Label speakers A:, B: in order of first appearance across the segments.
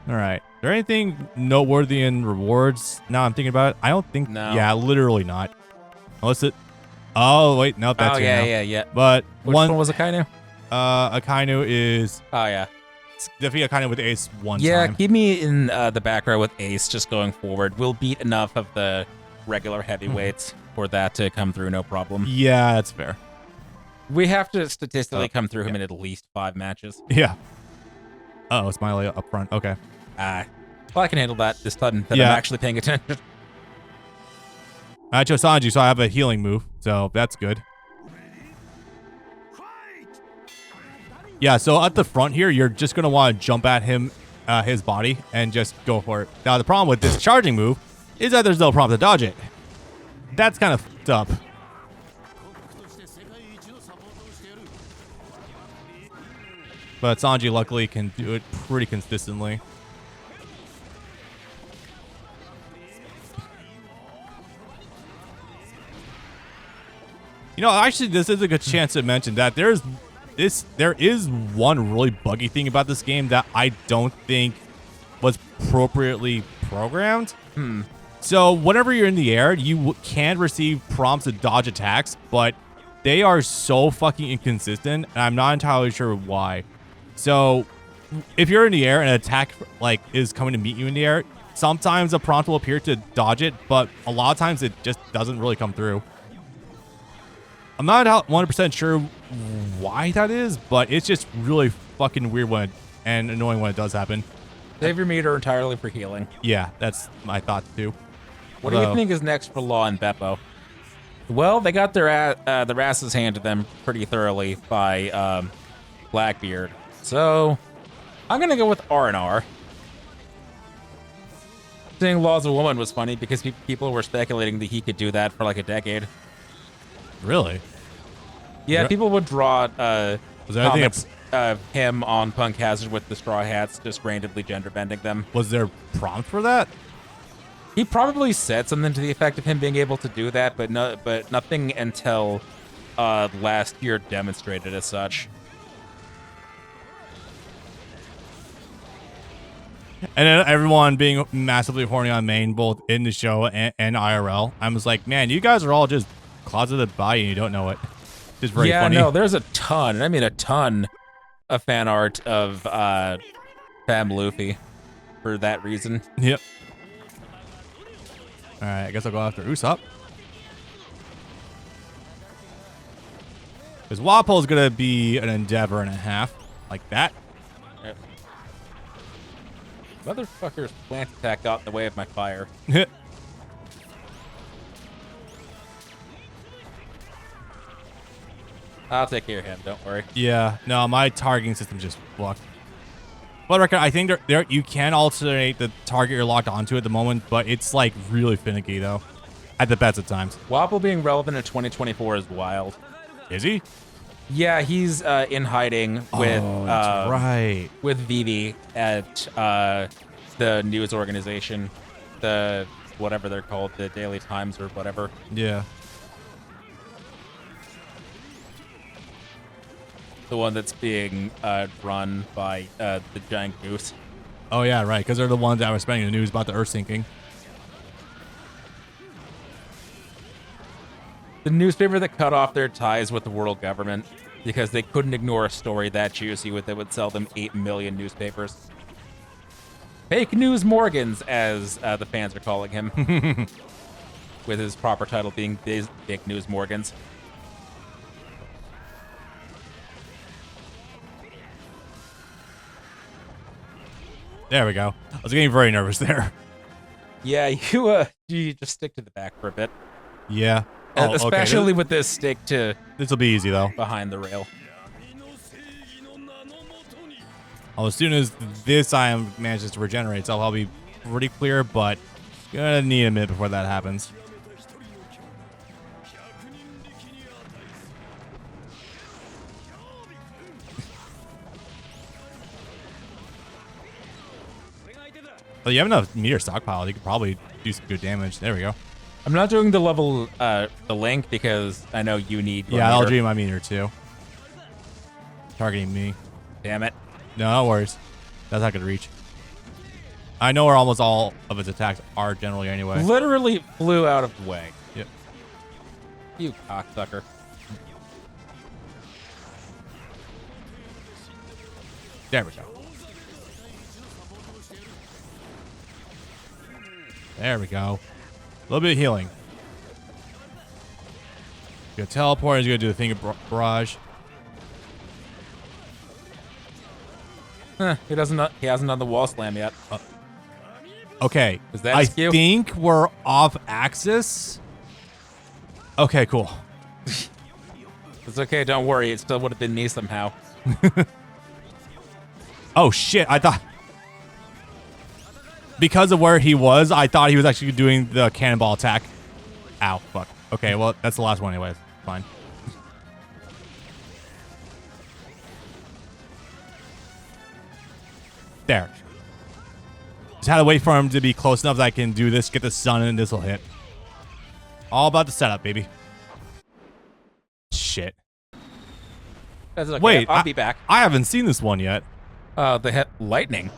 A: All right. Is there anything noteworthy in rewards? Now I'm thinking about it. I don't think.
B: No.
A: Yeah, literally not. Unless it. Oh wait, no, that's here now.
B: Yeah.
A: But
B: Which one was Akainu?
A: Akainu is
B: Oh yeah.
A: defeat Akainu with Ace one
B: Yeah,
A: time.
B: keep me in the back row with Ace just going forward. We'll beat enough of the regular heavyweights for that to come through, no problem.
A: Yeah, that's fair.
B: We have to statistically come through him in at least 5 matches.
A: Yeah. Oh, it's Smiley up front. Okay.
B: Well, I can handle that this time that
A: Yeah.
B: I'm actually paying attention.
A: I chose Sanji, so I have a healing move, so that's good. Yeah, so at the front here, you're just going to want to jump at him, his body, and just go for it. Now, the problem with this charging move is that there's no prompt to dodge it. That's kind of fucked up. But Sanji, luckily, can do it pretty consistently. You know, actually, this is a good chance to mention that there is one really buggy thing about this game that I don't think was appropriately programmed. So whenever you're in the air, you can receive prompts to dodge attacks, but they are so fucking inconsistent, and I'm not entirely sure why. So if you're in the air and an attack is coming to meet you in the air, sometimes a prompt will appear to dodge it, but a lot of times it just doesn't really come through. I'm not 100% sure why that is, but it's just really fucking weird and annoying when it does happen.
B: Save your meter entirely for healing.
A: Yeah, that's my thought too.
B: What do you think is next for Law and Beppo? Well, they got their asses handed to them pretty thoroughly by Blackbeard. So I'm gonna go with R&R. Saying Law's a woman was funny because people were speculating that he could do that for like a decade.
A: Really?
B: Yeah, people would draw
A: anything
B: of him on Punk Hazard with the straw hats, just randomly gender bending them.
A: Was there prompt for that?
B: He probably said something to the effect of him being able to do that, but nothing until last year demonstrated as such.
A: And then everyone being massively horny on main, both in the show and IRL. I was like, man, you guys are all just closeted bi and you don't know it. Just very funny.
B: Yeah, no, there's a ton, and I mean a ton of fan art of Fam Luffy for that reason.
A: Yep. All right, I guess I'll go after Usopp. Because Wapo's going to be an endeavor and a half. Like that.
B: Yep. Motherfucker's plant attack got in the way of my fire. I'll take care of him, don't worry.
A: Yeah, no, my targeting system just fucked. For the record, I think there you can alternate the target you're locked onto at the moment, but it's like really finicky though, at the best of times.
B: Wappo being relevant in 2024 is wild.
A: Is he?
B: Yeah, he's in hiding with
A: that's right.
B: with Vivi at the news organization, the whatever they're called, the Daily Times or whatever.
A: Yeah.
B: The one that's being run by the giant goose.
A: Oh yeah, right, because they're the ones that were spreading the news about the Earth sinking.
B: The newspaper that cut off their ties with the world government because they couldn't ignore a story that juicy that would sell them 8 million newspapers. Fake News Morgans, as the fans are calling him. With his proper title being Big News Morgans.
A: There we go. I was getting very nervous there.
B: Yeah, you just stick to the back for a bit.
A: Yeah. Oh,
B: especially
A: okay.
B: with this stick to
A: This will be easy though.
B: behind the rail.
A: Oh, as soon as this item manages to regenerate, so I'll be pretty clear, but gonna need a minute before that happens. Well, you have enough meter stockpile. You could probably do some good damage. There we go.
B: I'm not doing the level, the link because I know you need.
A: Yeah, I'll do my meter too. Targeting me.
B: Damn it.
A: No worries. That's not gonna reach. I know where almost all of its attacks are generally anyway.
B: Literally flew out of the way.
A: Yep.
B: You cocksucker.
A: There we go. There we go. A little bit of healing. He's gonna teleport. He's gonna do the thing of barrage.
B: Huh, he hasn't done the wall slam yet.
A: Okay.
B: Is that
A: I
B: skew?
A: think we're off axis. Okay, cool.
B: It's okay, don't worry. It still would have been me somehow.
A: Oh shit! I thought because of where he was, I thought he was actually doing the cannonball attack. Ow! Fuck. Okay, well that's the last one anyways. Fine. There. Just had to wait for him to be close enough that I can do this, get the sun, and this will hit. All about the setup, baby. Shit.
B: That's okay.
A: Wait,
B: I'll be back.
A: I haven't seen this one yet.
B: They hit lightning.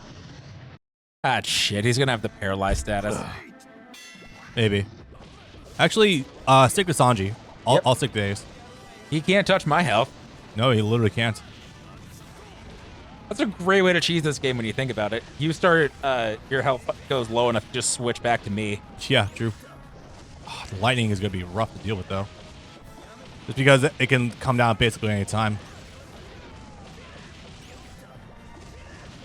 B: Ah, shit. He's gonna have the paralyzed status.
A: Maybe. Actually, stick with Sanji. I'll stick to Ace.
B: He can't touch my health.
A: No, he literally can't.
B: That's a great way to cheese this game when you think about it. You start, your health goes low enough to just switch back to me.
A: Yeah, true. Oh, the lightning is going to be rough to deal with, though. Just because it can come down basically any time.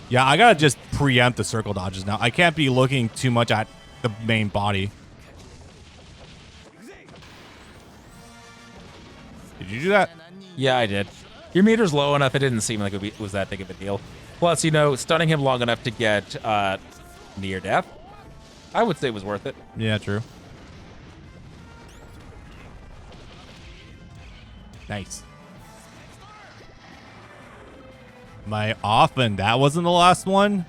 A: Yeah, I got to just preempt the circle dodges now. I can't be looking too much at the main body. Did you do that?
B: Yeah, I did. Your meter's low enough, it didn't seem like it was that big of a deal. Plus, you know, stunning him long enough to get near death, I would say was worth it.
A: Yeah, true. Nice. Am I off and that wasn't the last one?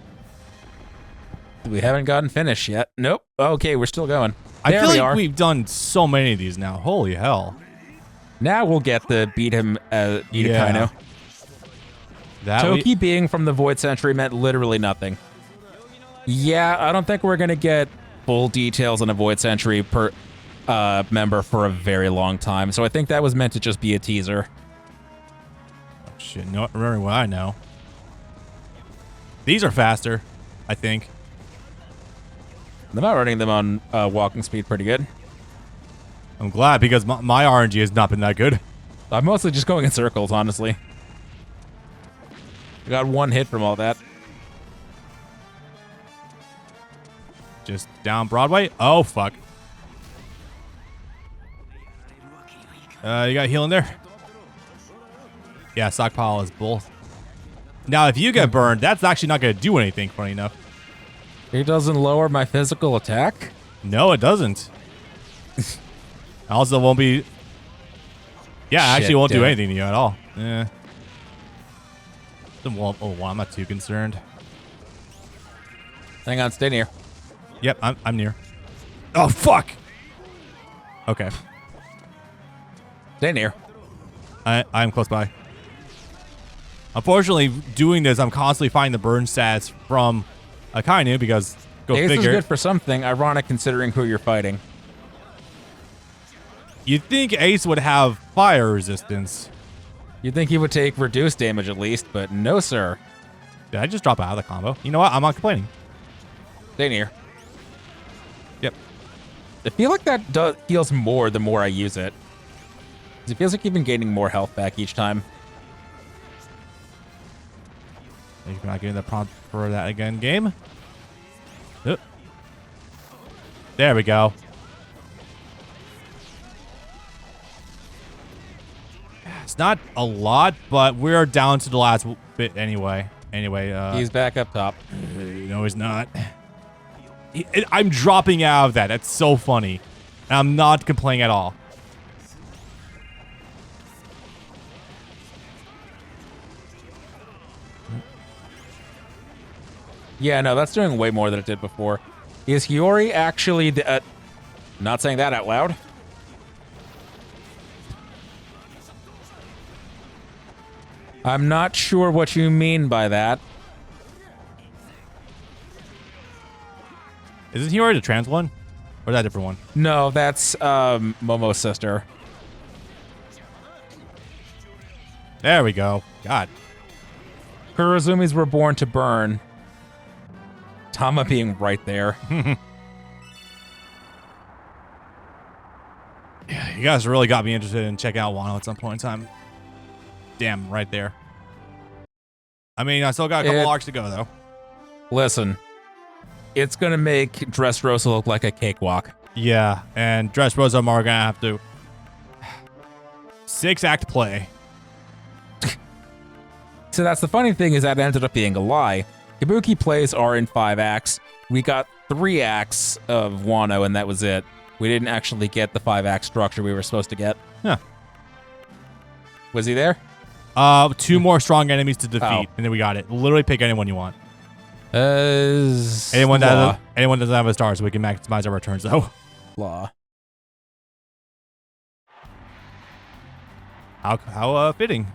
B: We haven't gotten finished yet. Nope. Okay, we're still going.
A: I
B: There
A: feel
B: we
A: like
B: are.
A: we've done so many of these now. Holy hell.
B: Now we'll get the beat Akaino.
A: That
B: Toki being from the Void Century meant literally nothing. Yeah, I don't think we're going to get full details on a Void Century per member for a very long time. So I think that was meant to just be a teaser.
A: Oh, shit, no, remember what I know. These are faster, I think.
B: I'm not running them on walking speed pretty good.
A: I'm glad because my RNG has not been that good.
B: I'm mostly just going in circles, honestly. I got one hit from all that.
A: Just down Broadway. Oh, fuck. You got healing there? Yeah, stockpile is both. Now, if you get burned, that's actually not going to do anything, funny enough.
B: It doesn't lower my physical attack?
A: No, it doesn't. Also, won't be... Yeah,
B: Shit,
A: actually won't do
B: damn it.
A: anything to you at all. Yeah. Well, I'm not too concerned.
B: Hang on, stay near.
A: Yep, I'm near. Oh, fuck! Okay.
B: Stay near.
A: I'm close by. Unfortunately, doing this, I'm constantly finding the burn stats from Akainu because, go
B: Ace is
A: figure.
B: good for something, ironic considering who you're fighting.
A: You'd think Ace would have fire resistance.
B: You'd think he would take reduced damage at least, but no, sir.
A: Did I just drop out of the combo? You know what? I'm not complaining.
B: Stay near.
A: Yep.
B: I feel like that heals more the more I use it. 'Cause it feels like you've been gaining more health back each time.
A: You're not getting the prompt for that again, game. Oop. There we go. It's not a lot, but we're down to the last bit anyway.
B: He's back up top.
A: No, he's not. I'm dropping out of that. That's so funny. And I'm not complaining at all.
B: Yeah, no, that's doing way more than it did before. Is Hiyori actually the... not saying that out loud. I'm not sure what you mean by that.
A: Isn't he already the trans one? Or is that a different one?
B: No, that's Momo's sister.
A: There we go. God.
B: Kurozumis were born to burn. Tama being right there.
A: Yeah, you guys really got me interested in checking out Wano at some point in time. Damn, right there. I mean, I still got a couple arcs to go, though.
B: Listen, it's going to make Dressrosa look like a cakewalk.
A: Yeah, and Dressrosa are going to have to 6-act play.
B: So that's the funny thing is that ended up being a lie. Kabuki plays are in 5 acts. We got 3 acts of Wano, and that was it. We didn't actually get the 5-act structure we were supposed to get.
A: Huh.
B: Was he there?
A: 2 more strong enemies to defeat, and then we got it. Literally pick anyone you want. Anyone that doesn't have a star, so we can maximize our returns, though.
B: Law.
A: How fitting.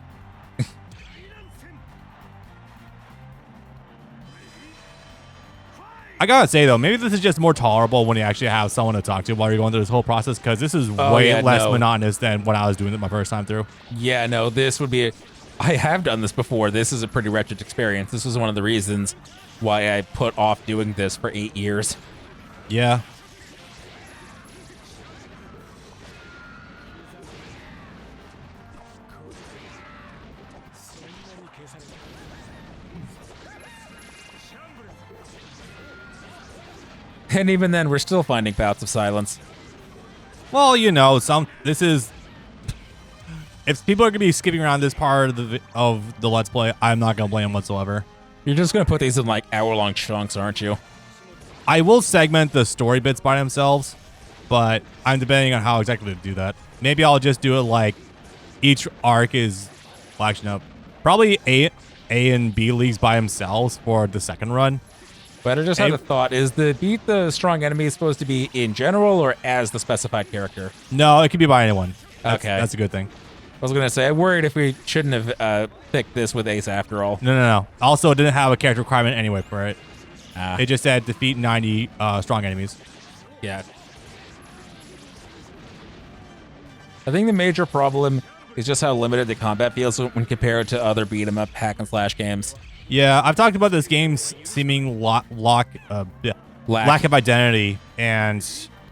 A: I gotta say though, maybe this is just more tolerable when you actually have someone to talk to while you're going through this whole process, because this is way less monotonous than when I was doing it my first time through.
B: Yeah, no, this would be I have done this before. This is a pretty wretched experience. This was one of the reasons why I put off doing this for 8 years.
A: Yeah.
B: And even then, we're still finding bouts of silence.
A: Well, you know, this is... If people are going to be skipping around this part of the Let's Play, I'm not going to blame them whatsoever.
B: You're just going to put these in, like, hour-long chunks, aren't you?
A: I will segment the story bits by themselves, but I'm debating on how exactly to do that. Maybe I'll just do it like each arc is... Well, actually, no. Probably A and B leagues by themselves for the second run.
B: But I just had a thought. Is the beat the strong enemy supposed to be in general or as the specified character?
A: No, it can be by anyone.
B: Okay.
A: That's a good thing.
B: I was going to say, I worried if we shouldn't have picked this with Ace after all.
A: No. Also, it didn't have a character requirement anyway for it. It just said defeat 90 strong enemies.
B: Yeah. I think the major problem is just how limited the combat feels when compared to other beat-em-up hack-and-slash games.
A: Yeah, I've talked about this game's seeming lack of identity, and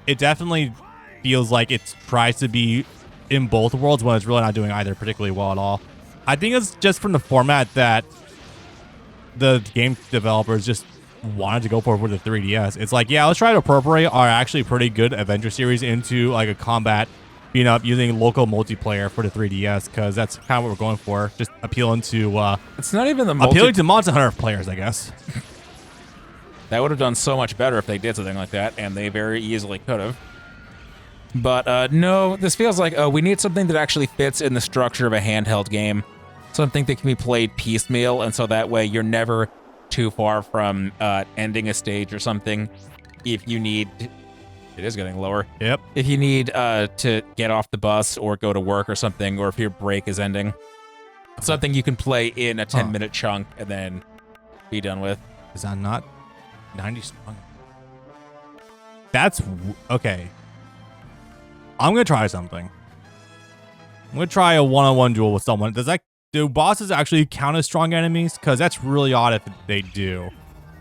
A: it definitely feels like it tries to be in both worlds when it's really not doing either particularly well at all. I think it's just from the format that the game developers just wanted to go for with the 3DS. It's like, yeah, let's try to appropriate our actually pretty good adventure series into like a combat beat up using local multiplayer for the 3DS, because that's kind of what we're going for. Just appealing to
B: it's not even the
A: appealing to Monster Hunter players, I guess.
B: That would have done so much better if they did something like that, and they very easily could have. But no, this feels like we need something that actually fits in the structure of a handheld game. Something that can be played piecemeal, and so that way you're never too far from ending a stage or something. If you need... It is getting lower.
A: Yep.
B: If you need to get off the bus or go to work or something, or if your break is ending. Something you can play in a 10-minute chunk and then be done with.
A: Is that not 90 strong? That's... Okay. I'm going to try something. I'm going to try a one-on-one duel with someone. Do bosses actually count as strong enemies? Because that's really odd if they do.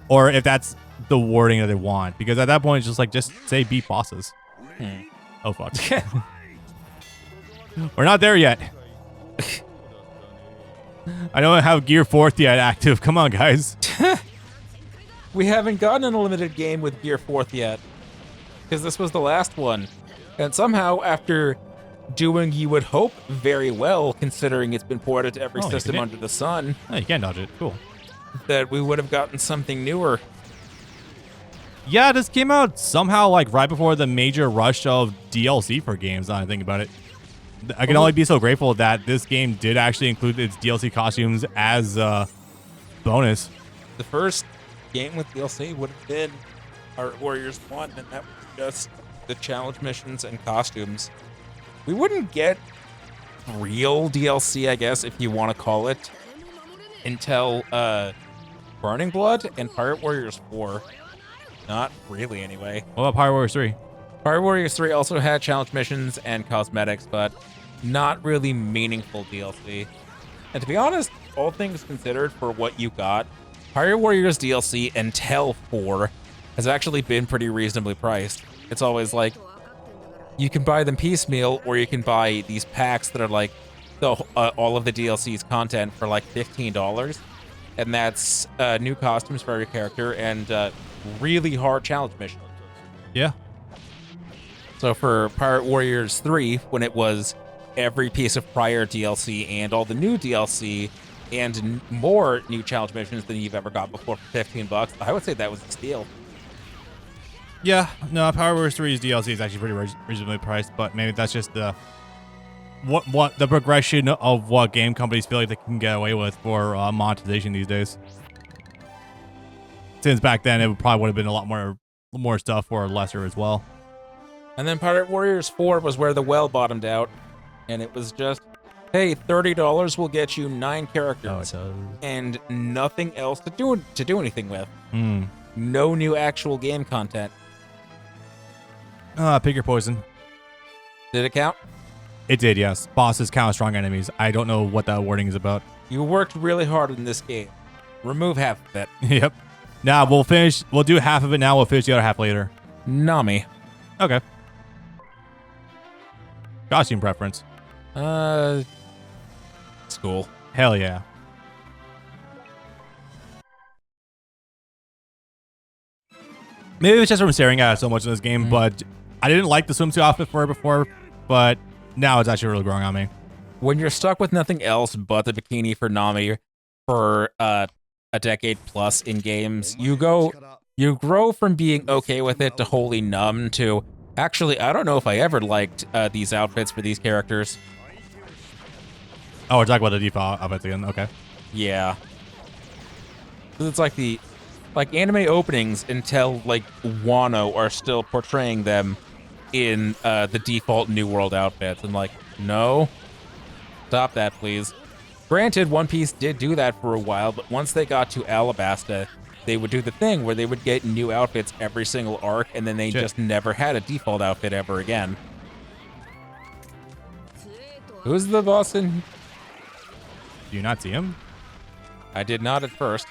A: Or if that's the wording that they want. Because at that point, it's just like, just say beat bosses. Oh, fuck. We're not there yet. I don't have Gear 4th yet active. Come on, guys.
B: We haven't gotten an unlimited game with Gear 4th yet. Because this was the last one. And somehow, after doing, you would hope, very well, considering it's been ported to every system under the sun.
A: Oh, you can't dodge it. Cool.
B: That we would have gotten something newer.
A: Yeah, this came out somehow like right before the major rush of DLC for games, now I think about it. I can only be so grateful that this game did actually include its DLC costumes as a bonus.
B: The first game with DLC would have been Art Warriors 1, and that was just the challenge missions and costumes. We wouldn't get real DLC, I guess, if you want to call it, until Burning Blood and Pirate Warriors 4. Not really, anyway.
A: What about Pirate Warriors 3?
B: Pirate Warriors 3 also had challenge missions and cosmetics, but not really meaningful DLC. And to be honest, all things considered for what you got, Pirate Warriors DLC until 4 has actually been pretty reasonably priced. It's always like, you can buy them piecemeal, or you can buy these packs that are like all of the DLC's content for like $15. And that's new costumes for every character and really hard challenge missions.
A: Yeah.
B: So for Pirate Warriors 3, when it was every piece of prior DLC and all the new DLC and more new challenge missions than you've ever got before for $15, I would say that was a steal.
A: Yeah, no, Power Warriors 3's DLC is actually pretty reasonably priced, but maybe that's just the what the progression of what game companies feel like they can get away with for monetization these days. Since back then, it probably would have been a lot more stuff for lesser as well.
B: And then Pirate Warriors 4 was where the well bottomed out, and it was just, hey, $30 will get you 9 characters and nothing else to do anything with. No new actual game content.
A: Pick your poison.
B: Did it count?
A: It did, yes. Bosses count strong enemies. I don't know what that wording is about.
B: You worked really hard in this game. Remove half of it.
A: Yep. Now we'll finish. We'll do half of it now. We'll finish the other half later.
B: Nami.
A: Okay. Costume preference.
B: School.
A: Hell yeah. Maybe it's just from staring at it so much in this game, but I didn't like the swimsuit outfit for it before, but now it's actually really growing on me.
B: When you're stuck with nothing else but the bikini for Nami for a decade plus in games, you grow from being okay with it to wholly numb to, actually, I don't know if I ever liked these outfits for these characters.
A: Oh, we're talking about the default outfits again. Okay.
B: Yeah. It's like anime openings until like Wano are still portraying them in the default New World outfits. And like, no, stop that, please. Granted, One Piece did do that for a while, but once they got to Alabasta, they would do the thing where they would get new outfits every single arc, and then they just never had a default outfit ever again. Who's the boss in?
A: Do you not see him?
B: I did not at first.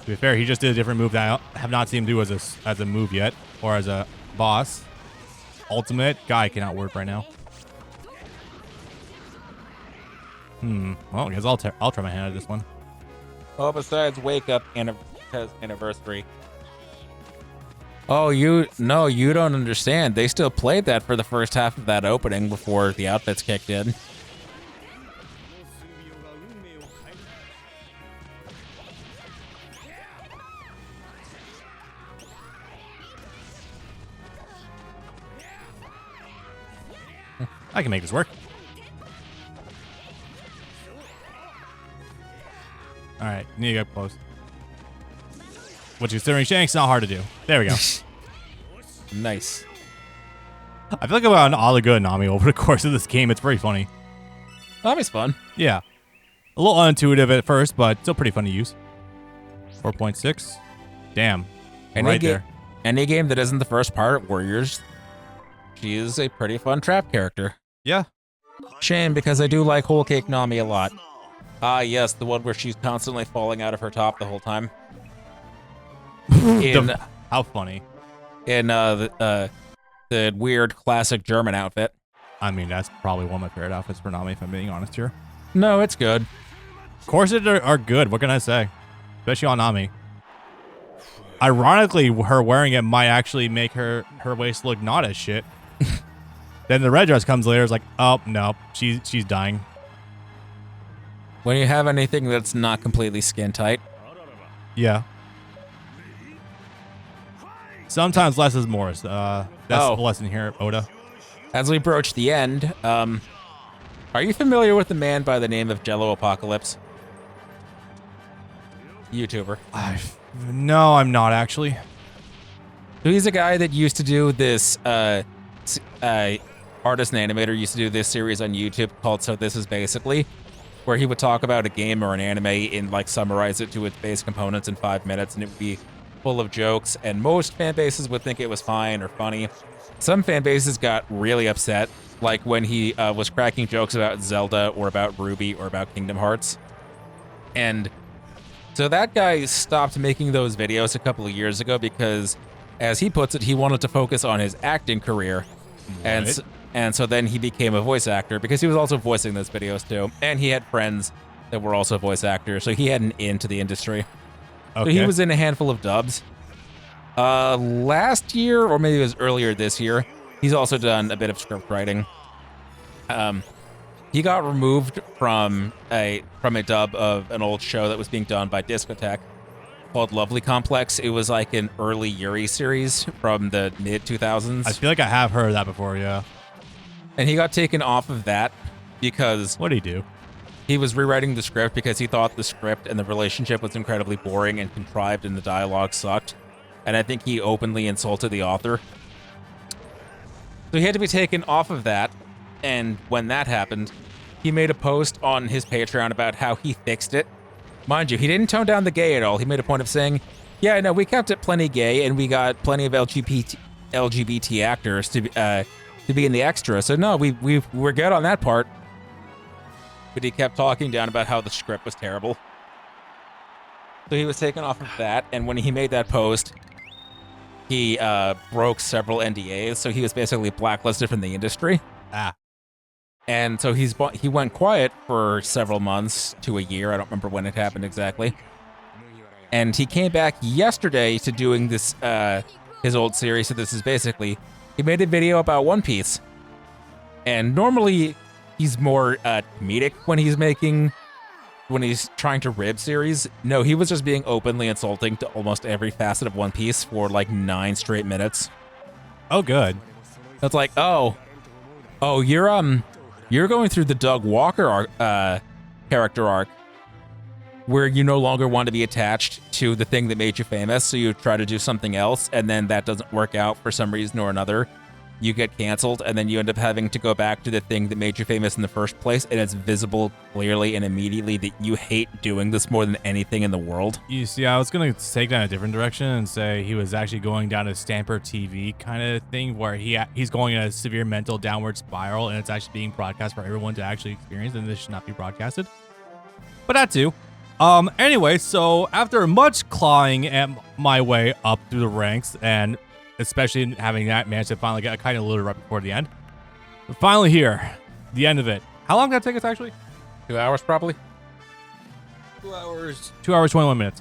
A: To be fair, he just did a different move that I have not seen him do as a move yet, or as a boss. Ultimate guy cannot work right now. Well, I guess I'll try my hand at this one.
B: Well, besides Wake Up Anniversary. Oh, you don't understand. They still played that for the first half of that opening before the outfits kicked in.
A: I can make this work. All right, need to get close. Which, considering Shank's not hard to do. There we go.
B: Nice.
A: I feel like I've gotten all the good Nami over the course of this game. It's very funny.
B: Nami's fun.
A: Yeah. A little unintuitive at first, but still pretty fun to use. 4.6. Damn. Right there.
B: Any game that isn't the first Pirate Warriors, she is a pretty fun trap character.
A: Yeah.
B: Shame, because I do like Whole Cake Nami a lot. Ah, yes, the one where she's constantly falling out of her top the whole time.
A: How funny.
B: In the weird classic German outfit.
A: I mean, that's probably one of my favorite outfits for Nami, if I'm being honest here.
B: No, it's good.
A: Corsets are good. What can I say? Especially on Nami. Ironically, her wearing it might actually make her waist look not as shit. Then the red dress comes later. It's like, oh, no, she's dying.
B: When you have anything that's not completely skin tight.
A: Yeah. Sometimes less is more. That's the lesson here, Oda.
B: As we broach the end, are you familiar with the man by the name of Jello Apocalypse? YouTuber.
A: No, I'm not actually.
B: So he's a guy that used to do this, artist and animator used to do this series on YouTube called So This Is Basically, where he would talk about a game or an anime and like summarize it to its base components in 5 minutes, and it would be full of jokes, and most fan bases would think it was fine or funny. Some fan bases got really upset, like when he was cracking jokes about Zelda or about Ruby or about Kingdom Hearts. And so that guy stopped making those videos a couple of years ago because, as he puts it, he wanted to focus on his acting career.
A: Right.
B: And so then he became a voice actor because he was also voicing those videos too. And he had friends that were also voice actors, so he had an in to the industry.
A: Okay.
B: So he was in a handful of dubs. Last year, or maybe it was earlier this year, he's also done a bit of script writing. He got removed from a dub of an old show that was being done by Discotheque called Lovely Complex. It was like an early Yuri series from the mid 2000s.
A: I feel like I have heard of that before, yeah.
B: And he got taken off of that because
A: What did he do?
B: he was rewriting the script because he thought the script and the relationship was incredibly boring and contrived and the dialogue sucked. And I think he openly insulted the author. So he had to be taken off of that. And when that happened, he made a post on his Patreon about how he fixed it. Mind you, he didn't tone down the gay at all. He made a point of saying, yeah, no, we kept it plenty gay and we got plenty of LGBT actors to be in the extra. So no, we're good on that part. But he kept talking down about how the script was terrible. So he was taken off of that, and when he made that post, he broke several NDAs, so he was basically blacklisted from the industry.
A: Ah.
B: And so he went quiet for several months to a year. I don't remember when it happened exactly. And he came back yesterday to doing this his old series. So this is basically, he made a video about One Piece. And normally he's more comedic when he's trying to rib series. No, he was just being openly insulting to almost every facet of One Piece for like 9 straight minutes.
A: Oh, good.
B: It's like, oh, you're going through the Doug Walker character arc, where you no longer want to be attached to the thing that made you famous, so you try to do something else, and then that doesn't work out for some reason or another. You get canceled, and then you end up having to go back to the thing that made you famous in the first place, and it's visible clearly and immediately that you hate doing this more than anything in the world.
A: You see, I was going to take that in a different direction and say he was actually going down a Stamper TV kind of thing where he's going in a severe mental downward spiral, and it's actually being broadcast for everyone to actually experience, and this should not be broadcasted. But that too. Anyway, so after much clawing at my way up through the ranks, and especially having that managed to finally get kind of looted right before the end, we're finally here, the end of it. How long did that take us actually?
B: 2 hours probably.
A: 2 hours. 2 hours, 21 minutes.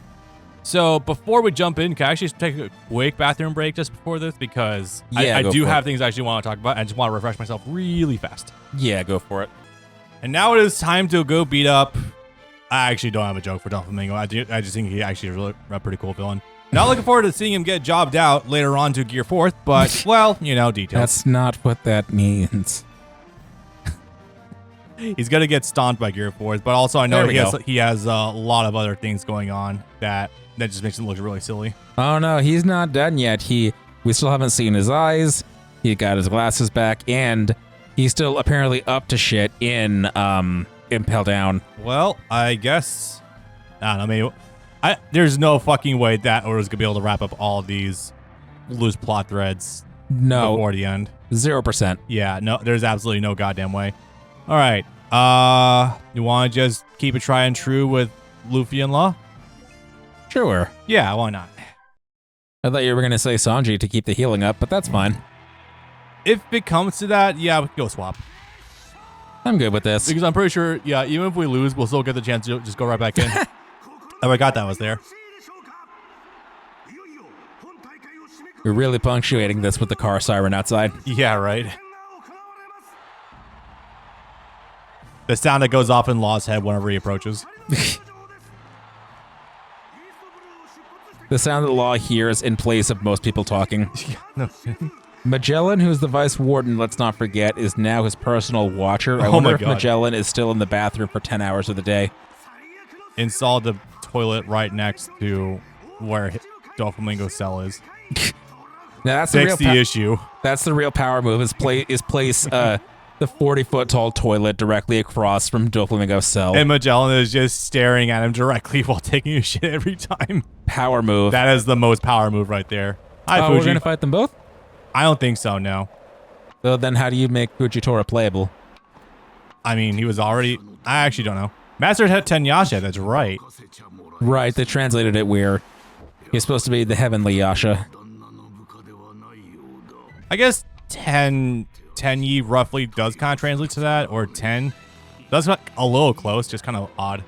A: So before we jump in, can I actually take a quick bathroom break just before this? Because I do have things I actually want to talk about. I just want to refresh myself really fast.
B: Yeah, go for it.
A: And now it is time to go beat up. I actually don't have a joke for Doflamingo. I just think he actually is really a pretty cool villain. Not looking forward to seeing him get jobbed out later on to Gear 4th, but, well, you know, details.
B: That's not what that means.
A: He's going to get stomped by Gear 4th, but also I know he has a lot of other things going on that just makes him look really silly.
B: Oh, no, he's not done yet. We still haven't seen his eyes. He got his glasses back, and he's still apparently up to shit in Impel Down.
A: Well, I guess, I don't know, maybe... there's no fucking way that Oda's gonna be able to wrap up all of these loose plot threads before the end.
B: 0%.
A: Yeah, no, there's absolutely no goddamn way. All right, you want to just keep it tried and true with Luffy and Law?
B: Sure.
A: Yeah, why not?
B: I thought you were gonna say Sanji to keep the healing up, but that's fine.
A: If it comes to that, yeah, we can go swap.
B: I'm good with this.
A: Because I'm pretty sure, yeah, even if we lose, we'll still get the chance to just go right back in. Oh, I got that was there.
B: We're really punctuating this with the car siren outside.
A: Yeah, right. The sound that goes off in Law's head whenever he approaches.
B: The sound that Law hears in place of most people talking. Magellan, who's the vice warden, let's not forget, is now his personal watcher. I wonder if Magellan is still in the bathroom for 10 hours of the day.
A: Installed the toilet right next to where Doflamingo's cell is.
B: Now that's
A: the issue.
B: That's the real power move. Is place The 40-foot tall toilet directly across from Doflamingo's cell.
A: And Magellan is just staring at him directly while taking a shit every time.
B: Power move.
A: That is the most power move right there. Hi, Fuji.
B: We're going to fight them both?
A: I don't think so, no.
B: So then how do you make Fujitora playable?
A: I mean, he was already... I actually don't know. Master Tenyasha, that's right.
B: Right, they translated it weird. He's supposed to be the heavenly Yasha.
A: I guess 10-yi roughly does kind of translate to that, or 10. That's not a little close, just kind of odd.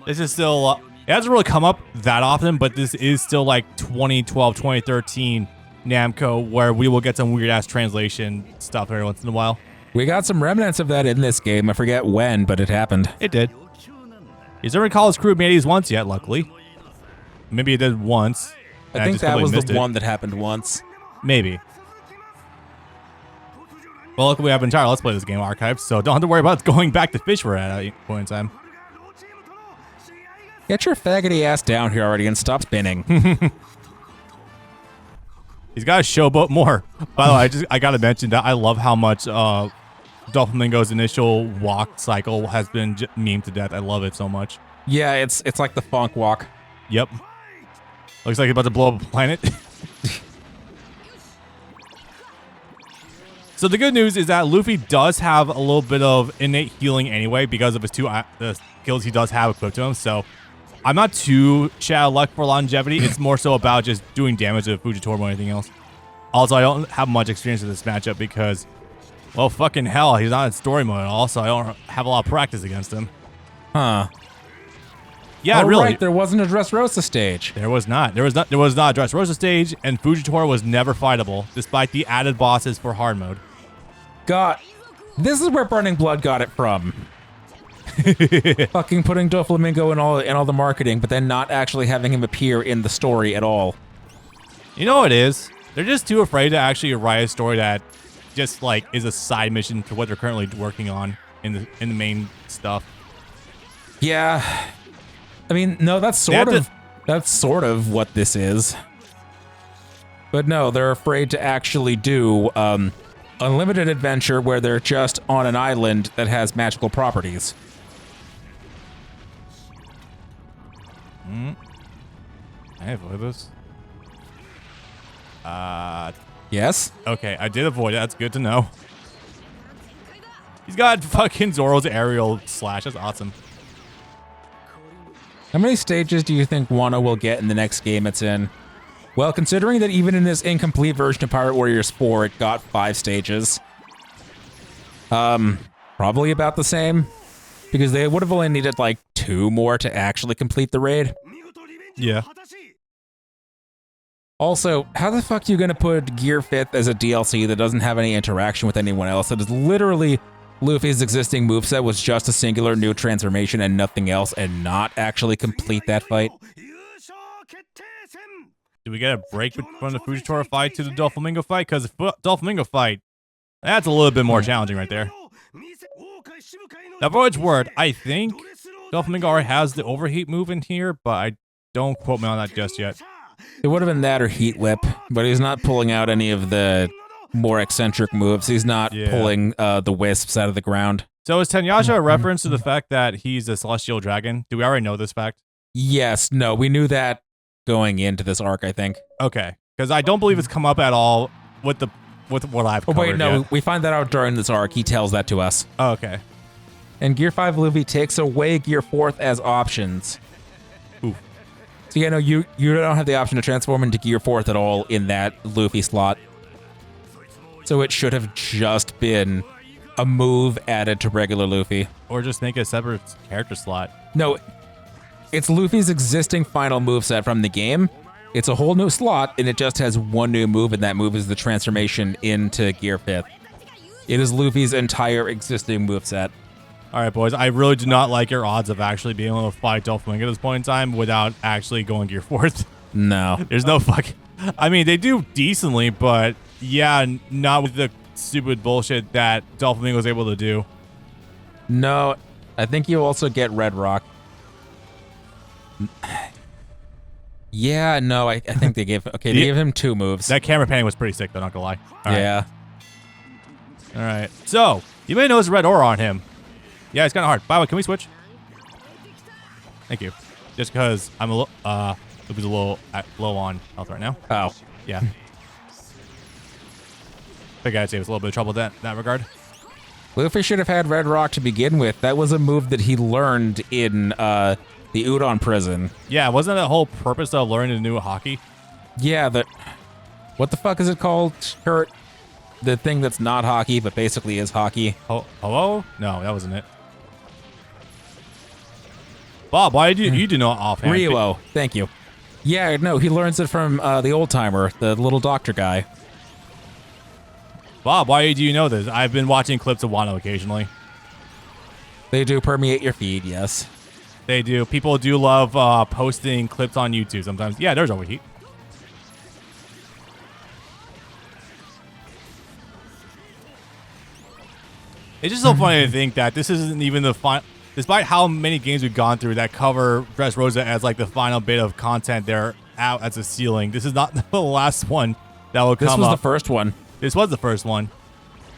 A: This is still... it hasn't really come up that often, but this is still like 2012, 2013 Namco, where we will get some weird-ass translation stuff every once in a while.
B: We got some remnants of that in this game. I forget when, but it happened.
A: It did. He doesn't recall his crew made these once yet, luckily. Maybe it did once.
B: I think that was the one that happened once.
A: Maybe. Well, luckily we have an entire Let's Play this game archived, so don't have to worry about going back to fish for it at any point in time.
B: Get your faggoty ass down here already and stop spinning.
A: He's got to showboat more. By the way, I gotta mention that I love how much Doflamingo's initial walk cycle has been memed to death. I love it so much.
B: Yeah, it's like the funk walk.
A: Yep. Looks like he's about to blow up a planet. So the good news is that Luffy does have a little bit of innate healing anyway because of his two skills he does have equipped to him. So I'm not too Shadow Luck for longevity. It's more so about just doing damage to Fujitora more than anything else. Also, I don't have much experience with this matchup because, well, fucking hell, he's not in story mode at all, so I don't have a lot of practice against him.
B: Huh.
A: Yeah, really.
B: Right, there wasn't a Dressrosa stage.
A: There was not. There was not a Dressrosa stage, and Fujitora was never fightable, despite the added bosses for hard mode.
B: God, this is where Burning Blood got it from. Fucking putting Doflamingo in all the marketing, but then not actually having him appear in the story at all.
A: You know what it is? They're just too afraid to actually write a story that just like is a side mission to what they're currently working on in the main stuff.
B: Yeah, I mean, no, that's sort of what this is. But no, they're afraid to actually do unlimited adventure where they're just on an island that has magical properties.
A: Can I avoid this?
B: Yes?
A: Okay, I did avoid it. That's good to know. He's got fucking Zoro's aerial slash. That's awesome.
B: How many stages do you think Wano will get in the next game it's in? Well, considering that even in this incomplete version of Pirate Warriors 4, it got 5 stages. Probably about the same. Because they would have only needed like 2 more to actually complete the raid.
A: Yeah.
B: Also, how the fuck are you gonna put Gear 5th as a DLC that doesn't have any interaction with anyone else? That is literally Luffy's existing moveset was just a singular new transformation and nothing else, and not actually complete that fight.
A: Do we get a break from the Fujitora fight to the Doflamingo fight? Because the Doflamingo fight, that's a little bit more challenging right there. Now, for its word, I think Doflamingo already has the overheat move in here, but I don't quote me on that just yet.
B: It would have been that or Heat Whip, but he's not pulling out any of the more eccentric moves. He's not pulling the wisps out of the ground.
A: So is Tenyasha a reference to the fact that he's a celestial dragon? Do we already know this fact?
B: Yes, no, we knew that going into this arc, I think.
A: Okay, because I don't believe it's come up at all with what I've covered.
B: Oh wait, no,
A: yet.
B: we find that out during this arc. He tells that to us.
A: Oh, okay.
B: And Gear 5 Luffy takes away Gear 4th as options.
A: Ooh.
B: So yeah, no, you don't have the option to transform into Gear 4th at all in that Luffy slot. So it should have just been a move added to regular Luffy.
A: Or just make a separate character slot.
B: No, it's Luffy's existing final moveset from the game. It's a whole new slot, and it just has one new move, and that move is the transformation into Gear 5th. It is Luffy's entire existing moveset.
A: All right, boys, I really do not like your odds of actually being able to fight Doflamingo at this point in time without actually going Gear 4th.
B: No.
A: There's no fucking... I mean, they do decently, but yeah, not with the stupid bullshit that Doflamingo was able to do.
B: No, I think you also get Red Rock. Yeah, no, I think they gave... Okay, they gave him 2 moves.
A: That camera panning was pretty sick, though, not gonna lie. All
B: yeah.
A: right. All right. So you may notice a red aura on him. Yeah, it's kind of hard. By the way, can we switch? Thank you. Just because I'm a little, it was a little low on health right now.
B: Oh.
A: Yeah. Big guy saves a little bit of trouble in that regard.
B: Luffy should have had Red Rock to begin with. That was a move that he learned in the Udon prison.
A: Yeah, wasn't that the whole purpose of learning the new hockey?
B: Yeah, what the fuck is it called, Kurt? The thing that's not hockey, but basically is hockey.
A: Hello? No, that wasn't it. Bob, why did you do not offhand?
B: Ryuo, thank you. Yeah, no, he learns it from the old timer, the little doctor guy.
A: Bob, why do you know this? I've been watching clips of Wano occasionally.
B: They do permeate your feed, yes.
A: They do. People do love posting clips on YouTube sometimes. Yeah, there's overheat. It's just so funny to think that this isn't even the final. Despite how many games we've gone through that cover Dressrosa as like the final bit of content there out as a ceiling, this is not the last one that will come up.
B: This was the first one.
A: This was the first one,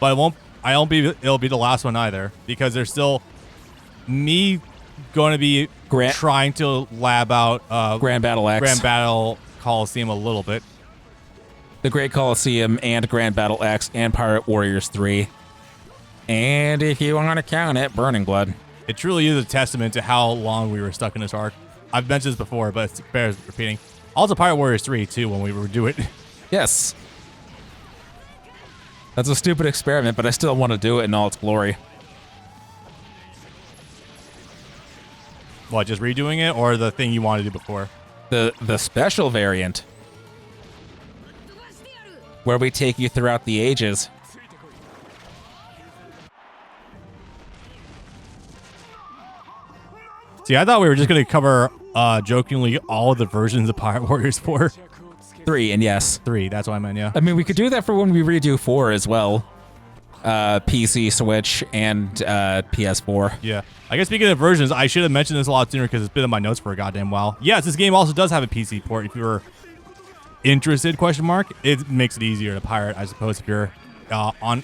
A: but it won't. I don't believe it'll be the last one either, because there's still me going to be trying to lab out
B: Grand Battle X,
A: Grand Battle Colosseum a little bit,
B: the Great Colosseum, and Grand Battle X, and Pirate Warriors 3, and if you want to count it, Burning Blood.
A: It truly is a testament to how long we were stuck in this arc. I've mentioned this before, but it bears repeating. Also, Pirate Warriors 3 too when we were doing it.
B: Yes. That's a stupid experiment, but I still want to do it in all its glory.
A: What, just redoing it, or the thing you wanted to do before?
B: The special variant, where we take you throughout the ages.
A: See, I thought we were just going to cover, jokingly, all of the versions of Pirate Warriors 4.
B: 3, and yes.
A: 3, that's what I meant, yeah.
B: I mean, we could do that for when we redo 4 as well. PC, Switch, and PS4.
A: Yeah. I guess speaking of versions, I should have mentioned this a lot sooner because it's been in my notes for a goddamn while. Yes, this game also does have a PC port. If you're interested, question mark, it makes it easier to pirate, I suppose, if you're on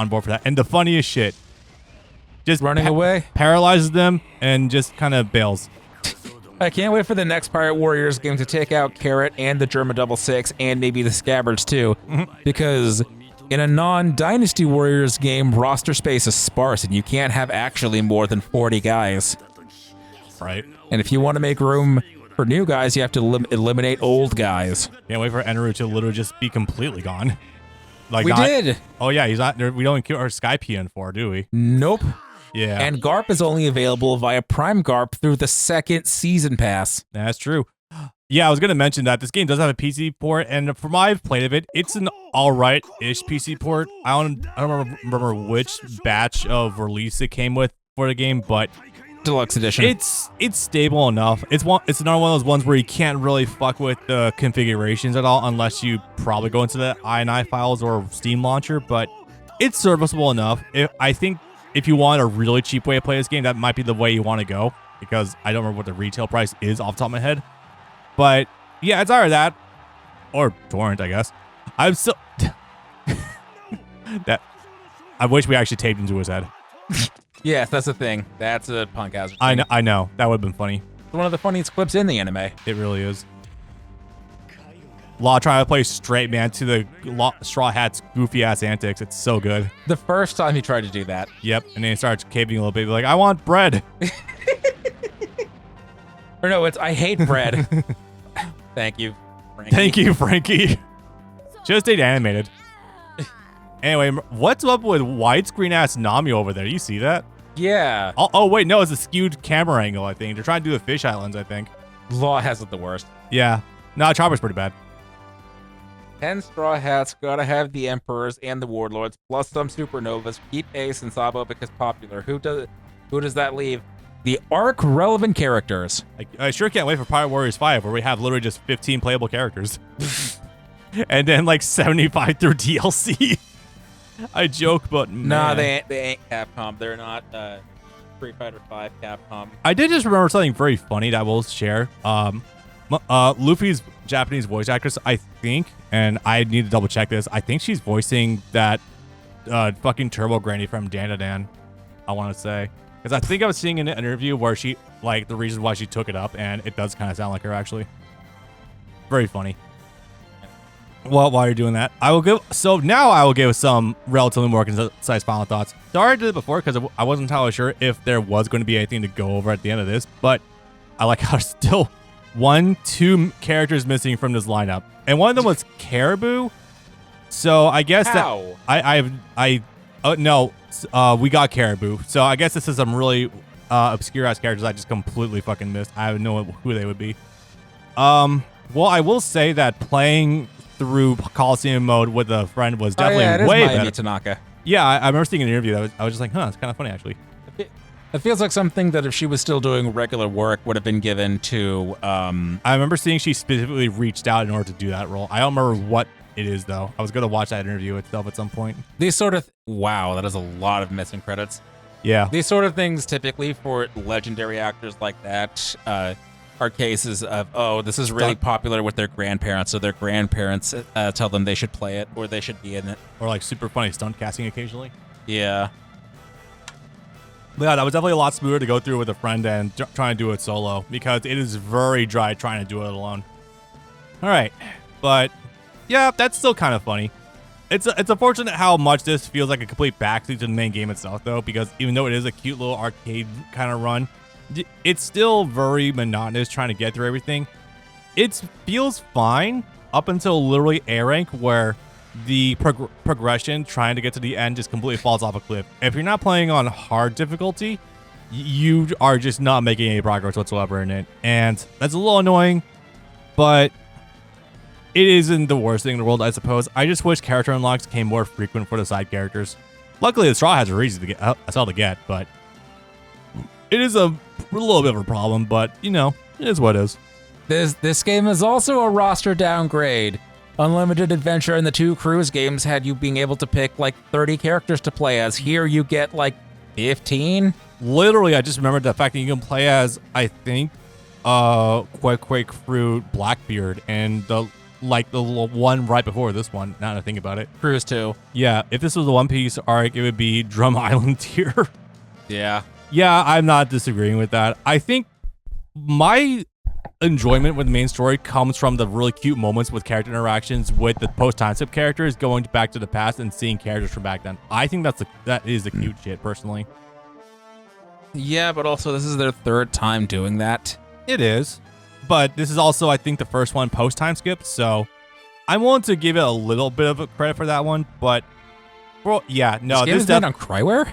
A: board for that. And the funniest shit, just
B: running away,
A: paralyzes them and just kind of bails.
B: I can't wait for the next Pirate Warriors game to take out Carrot and the German 66 and maybe the Scabbards too, because in a non-Dynasty Warriors game, roster space is sparse and you can't have actually more than 40 guys.
A: Right.
B: And if you want to make room for new guys, you have to eliminate old guys.
A: Can't wait for Eneru to literally just be completely gone. Like
B: we did.
A: Oh yeah, he's not. We don't include our Sky PN4, do we?
B: Nope.
A: Yeah.
B: And GARP is only available via Prime GARP through the second season pass.
A: That's true. Yeah, I was going to mention that this game does have a PC port, and from what I've played of it, it's an alright-ish PC port. I don't remember which batch of release it came with for the game, but
B: Deluxe Edition.
A: It's stable enough. It's another one of those ones where you can't really fuck with the configurations at all unless you probably go into the INI files or Steam launcher, but it's serviceable enough. I think if you want a really cheap way to play this game, that might be the way you want to go, because I don't remember what the retail price is off the top of my head. But yeah, it's either that or torrent, I guess. I'm still that I wish we actually taped into his head.
B: Yes, that's the thing. That's a punk hazard.
A: I know. That would have been funny.
B: It's one of the funniest clips in the anime.
A: It really is. Law trying to play straight man to the Straw Hat's goofy ass antics. It's so good.
B: The first time he tried to do that.
A: Yep, and then he starts caving a little bit, like, I want bread.
B: Or no, it's I hate bread. Thank you, Frankie.
A: Thank you, Frankie. Just stayed animated. Anyway, what's up with widescreen ass Nami over there? You see that?
B: Yeah.
A: Oh wait, no, it's a skewed camera angle, I think. They're trying to do the fish islands, I think.
B: Law has it the worst.
A: Yeah. No, Chopper's pretty bad.
B: 10 Straw Hats, gotta have the Emperors and the Warlords, plus some Supernovas. Keep Ace and Sabo because popular. Who does that leave? The arc-relevant characters.
A: I sure can't wait for Pirate Warriors 5, where we have literally just 15 playable characters. And then like 75 through DLC. I joke, but man.
B: Nah, they ain't Capcom. They're not Street Fighter 5 Capcom.
A: I did just remember something very funny that we'll share. Luffy's Japanese voice actress, I think, and I need to double check this, I think she's voicing that fucking Turbo Granny from Dan to Dan, I want to say. Because I think I was seeing an interview where she, like, the reason why she took it up, and it does kind of sound like her, actually. Very funny. Well, while you're doing that, I will give some relatively more concise final thoughts. Sorry I did it before because I wasn't entirely sure if there was going to be anything to go over at the end of this, but I like how still 2 characters missing from this lineup, and one of them was Caribou. So I guess
B: How?
A: we got Caribou. So I guess this is some really obscure ass characters I just completely fucking missed. I don't know who they would be. Well, I will say that playing through Colosseum mode with a friend was definitely way better.
B: Tanaka.
A: Yeah, I remember seeing an interview that I was just like, huh, it's kind of funny actually.
B: It feels like something that if she was still doing regular work would have been given to.
A: I remember seeing she specifically reached out in order to do that role. I don't remember what it is though. I was gonna watch that interview itself at some point.
B: These sort of wow, that is a lot of missing credits.
A: Yeah.
B: These sort of things typically for legendary actors like that are cases of, oh, this is really popular with their grandparents, so their grandparents tell them they should play it or they should be in it.
A: Or like super funny stunt casting occasionally.
B: Yeah.
A: But yeah, that was definitely a lot smoother to go through with a friend and try and do it solo because it is very dry trying to do it alone. All right. But yeah, that's still kind of funny. It's unfortunate how much this feels like a complete backseat to the main game itself, though, because even though it is a cute little arcade kind of run, it's still very monotonous trying to get through everything. It feels fine up until literally A rank, where the progression trying to get to the end just completely falls off a cliff. If you're not playing on hard difficulty, you are just not making any progress whatsoever in it, and that's a little annoying, but it isn't the worst thing in the world, I suppose. I just wish character unlocks came more frequent for the side characters. Luckily, the Straw Hats are easy to get. That's all to get, but it is a little bit of a problem. But you know, it is what it is.
B: This game is also a roster downgrade. Unlimited Adventure and the 2 Cruise games had you being able to pick like 30 characters to play as. Here you get like 15.
A: Literally, I just remembered the fact that you can play as, I think, Quake Fruit, Blackbeard, and the one right before this one. Now that I think about it,
B: Cruise 2.
A: Yeah, if this was a One Piece arc, it would be Drum Island tier.
B: Yeah.
A: Yeah, I'm not disagreeing with that. I think my enjoyment with the main story comes from the really cute moments with character interactions with the post-time skip characters, going back to the past and seeing characters from back then. I think that is the cute shit, personally.
B: Yeah, but also this is their 3rd time doing that.
A: It is. But this is also, I think, the first one post-time skip, so I'm willing to give it a little bit of a credit for that one, but well, yeah, no.
B: This game is on Cryware?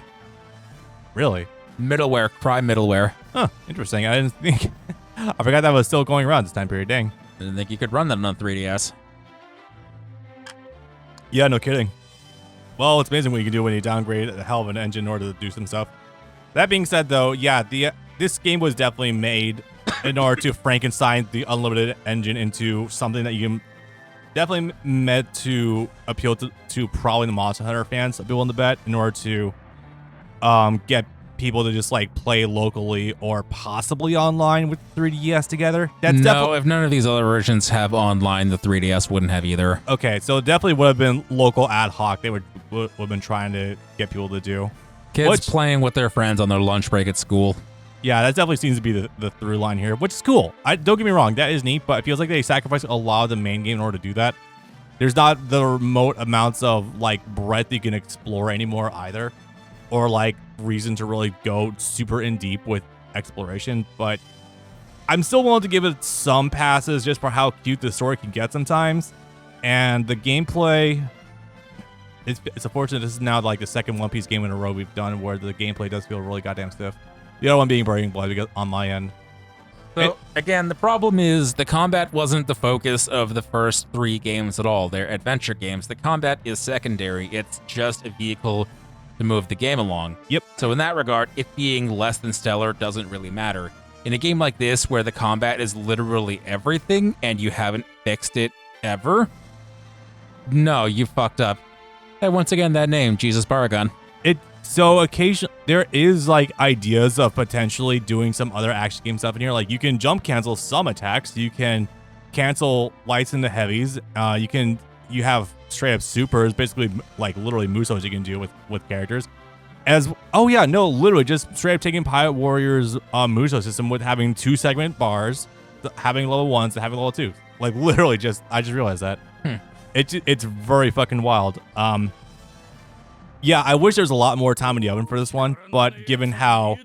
A: Really?
B: Middleware, Cry Middleware.
A: Huh, interesting. I didn't think... I forgot that was still going around this time period, dang.
B: I didn't think you could run that on 3DS.
A: Yeah, no kidding. Well, it's amazing what you can do when you downgrade a hell of an engine in order to do some stuff. That being said, though, yeah, this game was definitely made in order to Frankenstein the unlimited engine into something that you can definitely meant to appeal to probably the Monster Hunter fans, I'd be willing to bet, in order to get people to just like play locally or possibly online with 3DS together.
B: No, if none of these other versions have online, the 3DS wouldn't have either.
A: Okay, so it definitely would have been local ad hoc. They would have been trying to get people to do.
B: Kids playing with their friends on their lunch break at school.
A: Yeah, that definitely seems to be the through line here, which is cool. Don't get me wrong, that is neat, but it feels like they sacrificed a lot of the main game in order to do that. There's not the remote amounts of like breadth you can explore anymore either, or like reason to really go super in deep with exploration. But I'm still willing to give it some passes just for how cute the story can get sometimes, and the gameplay. It's unfortunate this is now like the second One Piece game in a row we've done where the gameplay does feel really goddamn stiff. The other one being Breaking Blood on my end.
B: So, again, the problem is the combat wasn't the focus of the first 3 games at all. They're adventure games. The combat is secondary. It's just a vehicle to move the game along.
A: Yep.
B: So in that regard, it being less than stellar doesn't really matter. In a game like this, where the combat is literally everything and you haven't fixed it ever, no, you fucked up. And once again, that name, Jesus Baragon.
A: So occasionally there is like ideas of potentially doing some other action game stuff in here. Like you can jump cancel some attacks. You can cancel lights into heavies. You can you have straight up supers, basically like literally Musos you can do with characters. Literally just straight up taking Pilot Warrior's Muso system with having 2 segment bars, having level 1s and having level 2s. Like literally I just realized that. It's very fucking wild. Yeah, I wish there was a lot more time in the oven for this one, but given how,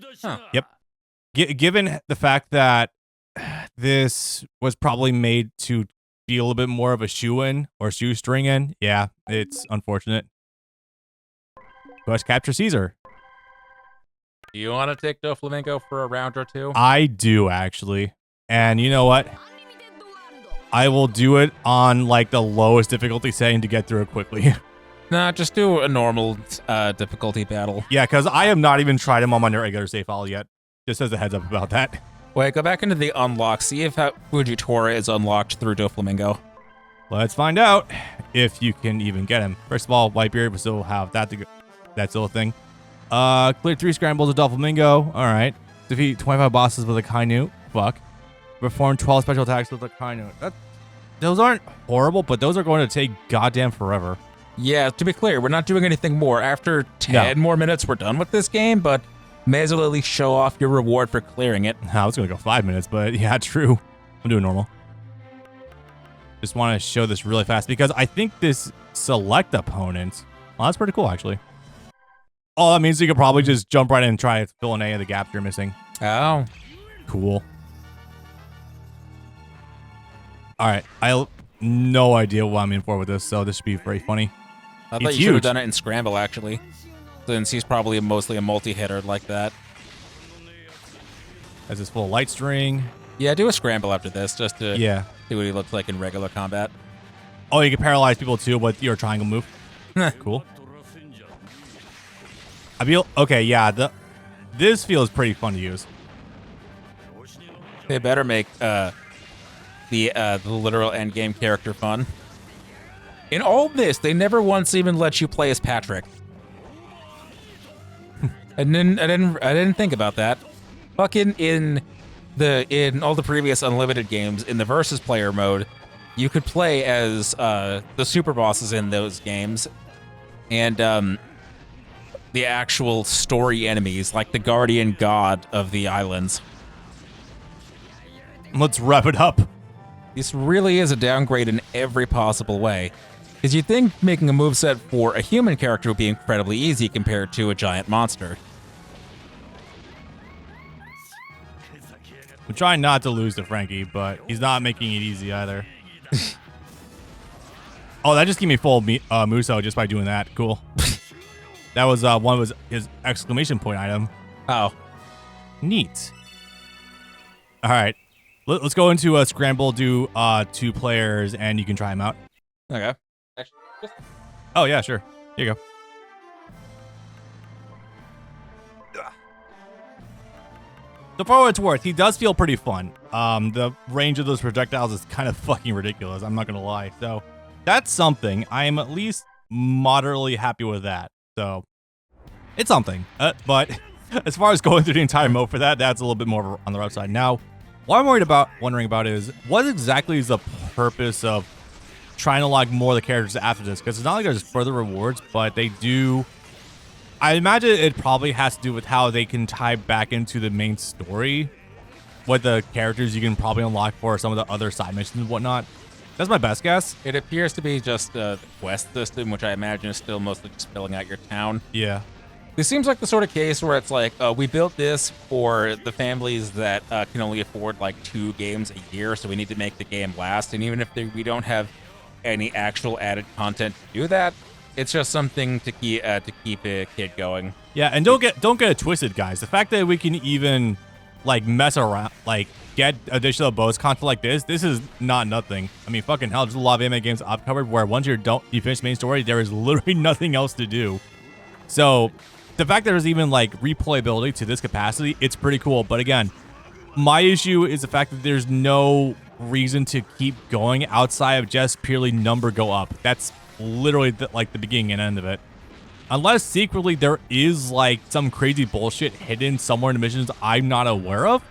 A: given the fact that this was probably made to be a little bit more of a shoe-in or shoestring-in, yeah, it's unfortunate. Quest Capture Caesar.
B: Do you want to take Doflamingo for a round or two?
A: I do, actually. And you know what? I will do it on, like, the lowest difficulty setting to get through it quickly.
B: Nah, just do a normal difficulty battle.
A: Yeah, because I have not even tried him on my regular save file yet. Just as a heads up about that.
B: Wait, go back into the unlock. See if Fujitora is unlocked through Doflamingo.
A: Let's find out if you can even get him. First of all, Whitebeard will still have that to go. That's still a thing. Clear 3 scrambles of Doflamingo. All right. Defeat 25 bosses with a Kainu. Fuck. Perform 12 special attacks with a Kainu. Those aren't horrible, but those are going to take goddamn forever.
B: Yeah, to be clear, we're not doing anything more. After 10 more minutes, we're done with this game, but may as well at least show off your reward for clearing it.
A: I was going to go 5 minutes, but yeah, true. I'm doing normal. Just want to show this really fast because I think this select opponent, well, that's pretty cool, actually. Oh, that means you could probably just jump right in and try to fill in any of the gaps you're missing.
B: Oh.
A: Cool. All right. I have no idea what I'm in for with this, so this should be very funny.
B: I thought you should have done it in Scramble, actually. Since he's probably mostly a multi-hitter like that.
A: Has this full light string.
B: Yeah, do a Scramble after this, just to see what he looks like in regular combat.
A: Oh, you can paralyze people too with your triangle move. Cool. I feel okay. Yeah, this feels pretty fun to use.
B: They better make the literal endgame character fun. In all this, they never once even let you play as Patrick. I didn't think about that. Fucking in all the previous Unlimited games, in the versus player mode, you could play as the super bosses in those games, and the actual story enemies, like the guardian god of the islands.
A: Let's wrap it up.
B: This really is a downgrade in every possible way. Because you'd think making a moveset for a human character would be incredibly easy compared to a giant monster.
A: I'm trying not to lose to Frankie, but he's not making it easy either. Oh, that just gave me full Muso just by doing that. Cool. That was one was his exclamation point item.
B: Oh.
A: Neat. All right. Let's go into a scramble, do 2 players, and you can try them out.
B: Okay.
A: Oh, yeah, sure. Here you go. So for what it's worth, he does feel pretty fun. The range of those projectiles is kind of fucking ridiculous, I'm not going to lie. So that's something. I am at least moderately happy with that. So it's something. But as far as going through the entire mode for that, that's a little bit more on the rough side. Now, what I'm wondering about is what exactly is the purpose of trying to lock more of the characters after this? Because it's not like there's further rewards, but they do. I imagine it probably has to do with how they can tie back into the main story. What the characters you can probably unlock for some of the other side missions and whatnot. That's my best guess.
B: It appears to be just the quest system, which I imagine is still mostly just filling out your town.
A: Yeah.
B: This seems like the sort of case where it's like, we built this for the families that can only afford like 2 games a year, so we need to make the game last. And even if we don't have any actual added content to do that, it's just something to keep a kid going. Yeah, and don't get it twisted, guys. The fact that we can even like mess around, like get additional bonus content like this is not nothing. I mean, fucking hell, there's a lot of anime games I've covered where once you finish main story, there is literally nothing else to do. So the fact that there's even like replayability to this capacity, it's pretty cool. But again, my issue is the fact that there's no reason to keep going outside of just purely number go up. That's literally like the beginning and end of it. Unless secretly there is like some crazy bullshit hidden somewhere in the missions I'm not aware of,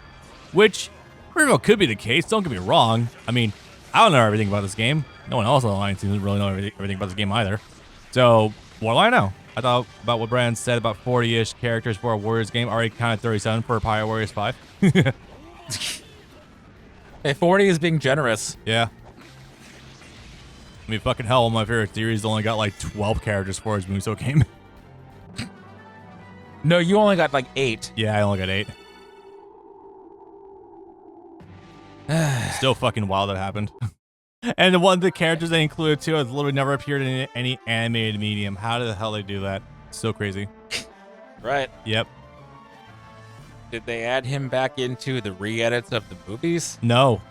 B: which very well could be the case. Don't get me wrong. I mean,
A: I don't know everything about this game. No one else on the line seems to really know everything about this game either. So what do I know? I thought about what Brandon said about 40-ish characters for a Warriors game. Already counted 37 for Pirate Warriors 5.
B: Hey, 40 is being generous.
A: Yeah. I mean, fucking hell, one of my favorite series only got like 12 characters for his Muso game.
B: No, you only got like 8.
A: Yeah, I only got 8. Still fucking wild that happened. And the characters they included too has literally never appeared in any animated medium. How the hell they do that? So crazy.
B: Right.
A: Yep.
B: Did they add him back into the re-edits of the movies?
A: No.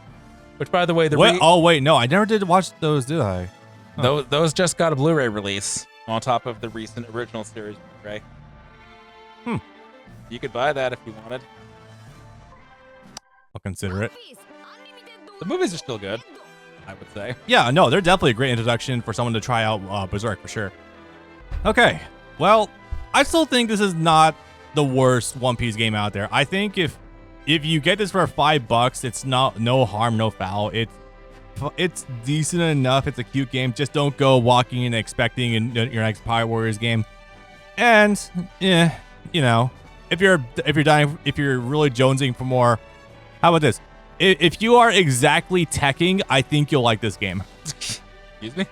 B: Which, by the way,
A: wait, no, I never did watch those, did I?
B: Huh. Those just got a Blu-ray release on top of the recent original series Blu-ray. You could buy that if you wanted.
A: I'll consider it.
B: The movies are still good, I would say.
A: Yeah, no, they're definitely a great introduction for someone to try out Berserk for sure. Okay, well, I still think this is not the worst One Piece game out there. I think if you get this for $5, it's no harm, no foul. It's decent enough. It's a cute game. Just don't go walking in expecting your next Pirate Warriors game. And yeah, you know, if you're really jonesing for more, how about this? If you are exactly teching, I think you'll like this game.
B: Excuse me?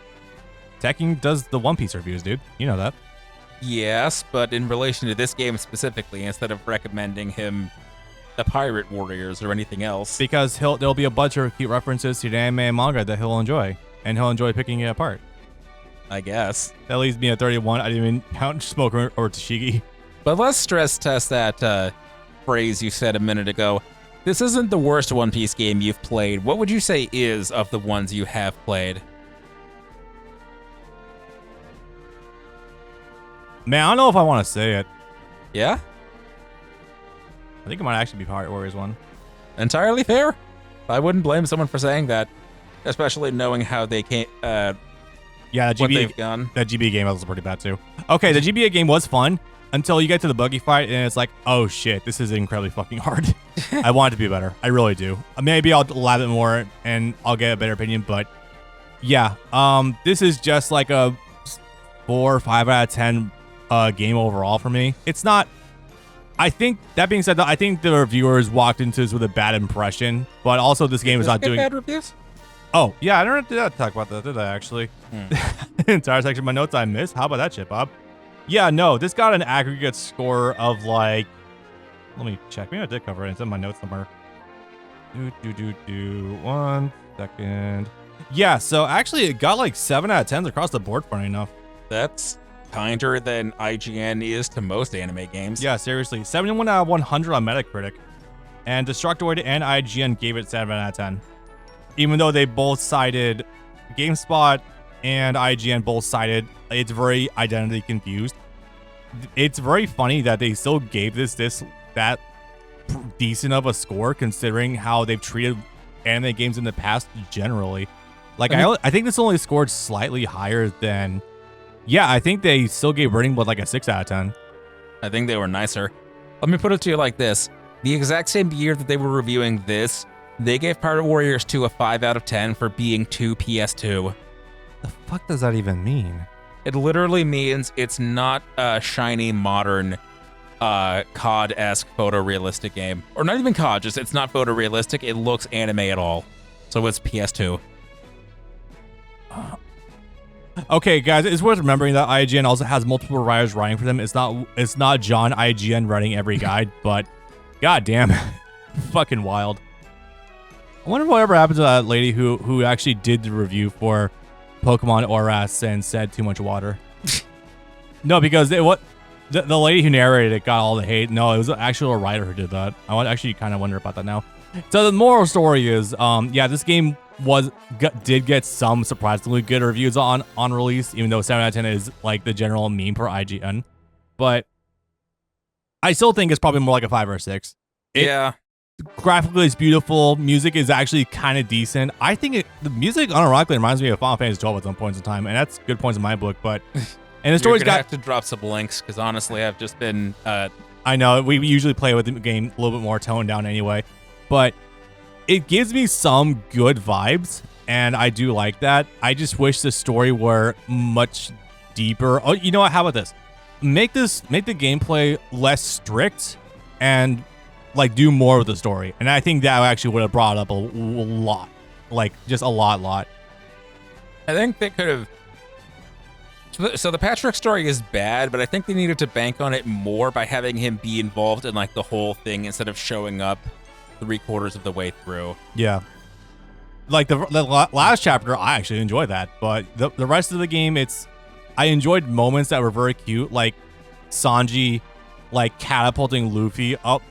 A: Teching does the One Piece reviews, dude. You know that.
B: Yes, but in relation to this game specifically, instead of recommending him the Pirate Warriors or anything else.
A: Because there'll be a bunch of cute references to the anime and manga that he'll enjoy. And he'll enjoy picking it apart.
B: I guess.
A: That leaves me at 31. I didn't even count Smoker or Tashigi.
B: But let's stress test that phrase you said a minute ago. This isn't the worst One Piece game you've played. What would you say is of the ones you have played?
A: Man, I don't know if I want to say it.
B: Yeah?
A: I think it might actually be Pirate Warriors 1.
B: Entirely fair. I wouldn't blame someone for saying that, especially knowing how they can't.
A: Yeah, that
B: what they've done.
A: That GBA game was pretty bad too. Okay, the GBA game was fun until you get to the buggy fight and it's like, oh shit, this is incredibly fucking hard. I want it to be better. I really do. Maybe I'll lab it more and I'll get a better opinion, but yeah, this is just like a 4 or 5 out of 10 game overall for me. It's not. I think that being said, though, I think the reviewers walked into this with a bad impression, but also this game is not doing
B: bad reviews.
A: Oh yeah, I didn't talk about that, did I? Actually, entire section of my notes I missed. How about that shit, Bob? Yeah, no, this got an aggregate score of like. Let me check. Maybe I did cover it. It's in my notes somewhere. 1 second. Yeah, so actually it got like 7 out of 10s across the board, funny enough.
B: That's kinder than IGN is to most anime games.
A: Yeah, seriously. 71 out of 100 on Metacritic. And Destructoid and IGN gave it 7 out of 10. Even though they both cited GameSpot and IGN both cited it's very identity confused. It's very funny that they still gave that decent of a score considering how they've treated anime games in the past generally. Like I think this only scored slightly higher than. Yeah, I think they still gave Burning Blood like a 6 out of 10.
B: I think they were nicer. Let me put it to you like this. The exact same year that they were reviewing this, they gave Pirate Warriors 2 a 5 out of 10 for being too PS2.
A: The fuck does that even mean?
B: It literally means it's not a shiny, modern, COD-esque photorealistic game. Or not even COD, just it's not photorealistic, it looks anime at all. So it's PS2.
A: Okay, guys, it's worth remembering that IGN also has multiple writers writing for them. It's not John IGN writing every guide, but goddamn, fucking wild. I wonder whatever happened to that lady who actually did the review for Pokemon Oras and said too much water. No, because the lady who narrated it got all the hate. No, it was an actual writer who did that. I would actually kind of wonder about that now. So the moral story is, yeah, this game did get some surprisingly good reviews on release, even though 7 out of 10 is like the general meme for IGN. But I still think it's probably more like a 5 or a 6.
B: Yeah.
A: Graphically, it's beautiful. Music is actually kind of decent. I think the music unironically reminds me of Final Fantasy 12 at some points in time, and that's good points in my book. But and the story's got.
B: Have to drop some links because honestly, I've just been.
A: I know we usually play with the game a little bit more toned down anyway, but it gives me some good vibes, and I do like that. I just wish the story were much deeper. Oh, you know what? How about this? Make the gameplay less strict and like do more with the story. And I think that actually would have brought up a lot, like just a lot.
B: I think they could have. So the Patrick story is bad, but I think they needed to bank on it more by having him be involved in like the whole thing instead of showing up 3/4 of the way through.
A: Yeah. Like the last chapter, I actually enjoyed that, but the rest of the game, I enjoyed moments that were very cute, like Sanji, like catapulting Luffy up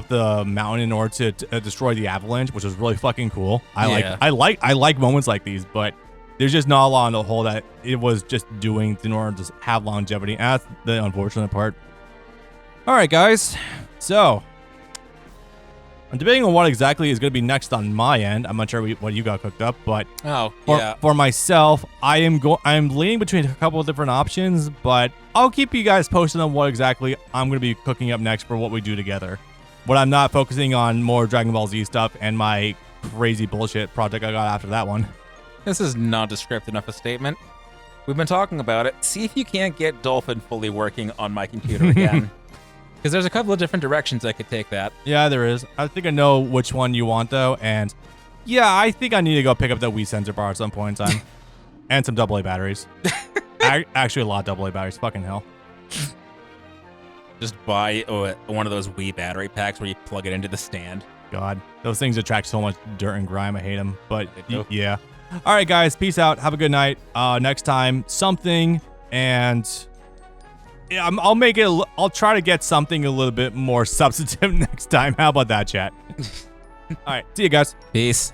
A: the mountain in order to destroy the avalanche, which was really fucking cool. I like moments like these, but there's just not a lot on the whole that it was just doing in order to have longevity. And that's the unfortunate part. All right, guys. So I'm debating on what exactly is going to be next on my end. I'm not sure what you got cooked up, but for myself, I'm leaning between a couple of different options, but I'll keep you guys posted on what exactly I'm going to be cooking up next for what we do together. But I'm not focusing on more Dragon Ball Z stuff and my crazy bullshit project I got after that one.
B: This is nondescript enough a statement. We've been talking about it. See if you can't get Dolphin fully working on my computer again. Because there's a couple of different directions I could take that.
A: Yeah, there is. I think I know which one you want, though. And yeah, I think I need to go pick up that Wii sensor bar at some point in time. And some AA batteries. Actually, a lot of AA batteries. Fucking hell.
B: Just buy one of those Wii battery packs where you plug it into the stand.
A: God, those things attract so much dirt and grime. I hate them. But yeah. All right, guys. Peace out. Have a good night. Next time, something. And yeah, I'll try to get something a little bit more substantive next time. How about that, chat? All right. See you guys.
B: Peace.